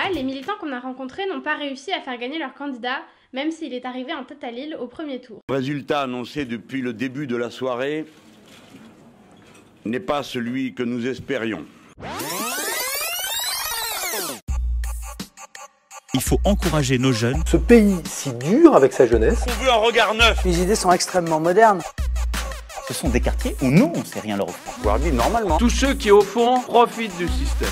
là, les militants qu'on a rencontrés n'ont pas réussi à faire gagner leur candidat, même s'il est arrivé en tête à Lille au premier tour. Le résultat annoncé depuis le début de la soirée n'est pas celui que nous espérions. Il faut encourager nos jeunes. Ce pays si dur avec sa jeunesse. On veut un regard neuf. Les idées sont extrêmement modernes. Ce sont des quartiers où nous, on ne sait rien leur offrir. Voire dit normalement. Tous ceux qui, au fond, profitent du système.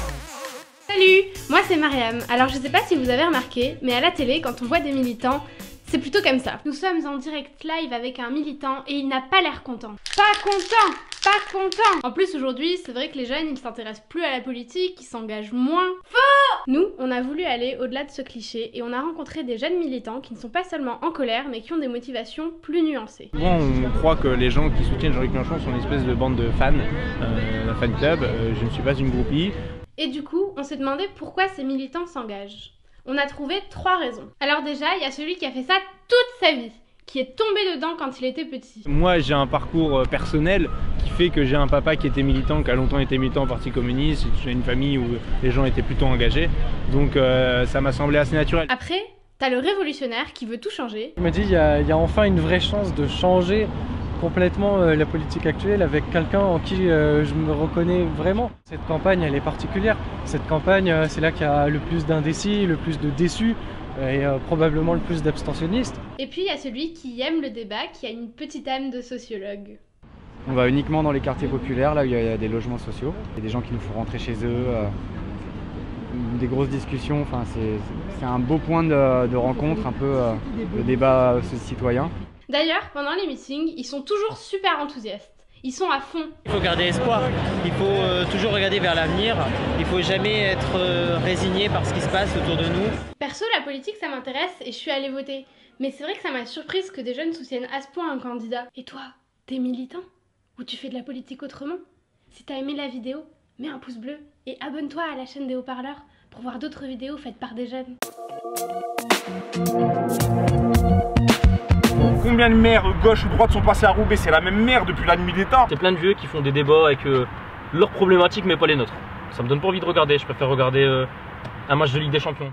Salut, moi c'est Mariam. Alors je sais pas si vous avez remarqué, mais à la télé, quand on voit des militants, c'est plutôt comme ça. Nous sommes en direct live avec un militant et il n'a pas l'air content. Pas content! Pas content! En plus aujourd'hui, c'est vrai que les jeunes, ils s'intéressent plus à la politique, ils s'engagent moins. Faux! Nous, on a voulu aller au-delà de ce cliché et on a rencontré des jeunes militants qui ne sont pas seulement en colère, mais qui ont des motivations plus nuancées. Souvent, on croit que les gens qui soutiennent Jean-Luc Mélenchon sont une espèce de bande de fans, un fan club. Je ne suis pas une groupie. Et du coup, on s'est demandé pourquoi ces militants s'engagent. On a trouvé 3 raisons. Alors déjà, il y a celui qui a fait ça toute sa vie, qui est tombé dedans quand il était petit. Moi, j'ai un parcours personnel qui fait que j'ai un papa qui était militant, qui a longtemps été militant au Parti communiste. J'ai une famille où les gens étaient plutôt engagés, donc ça m'a semblé assez naturel. Après, t'as le révolutionnaire qui veut tout changer. Je me dis, il y a enfin une vraie chance de changer complètement la politique actuelle avec quelqu'un en qui je me reconnais vraiment. Cette campagne, elle est particulière. Cette campagne, c'est là qu'il y a le plus d'indécis, le plus de déçus et probablement le plus d'abstentionnistes. Et puis il y a celui qui aime le débat, qui a une petite âme de sociologue. On va uniquement dans les quartiers populaires, là où il y a des logements sociaux. Il y a des gens qui nous font rentrer chez eux, des grosses discussions. Enfin, c'est un beau point de rencontre, un peu le débat citoyen. D'ailleurs, pendant les meetings, ils sont toujours super enthousiastes. Ils sont à fond. Il faut garder espoir, il faut toujours regarder vers l'avenir, il faut jamais être résigné par ce qui se passe autour de nous. Perso, la politique ça m'intéresse et je suis allée voter. Mais c'est vrai que ça m'a surprise que des jeunes soutiennent à ce point un candidat. Et toi, t'es militant? Ou tu fais de la politique autrement? Si t'as aimé la vidéo, mets un pouce bleu et abonne-toi à la chaîne des haut-parleurs pour voir d'autres vidéos faites par des jeunes. Combien de maires gauche ou droite sont passés à Roubaix? C'est la même mère depuis la nuit des temps. C'est plein de vieux qui font des débats avec leurs problématiques mais pas les nôtres. Ça me donne pas envie de regarder, je préfère regarder un match de Ligue des Champions.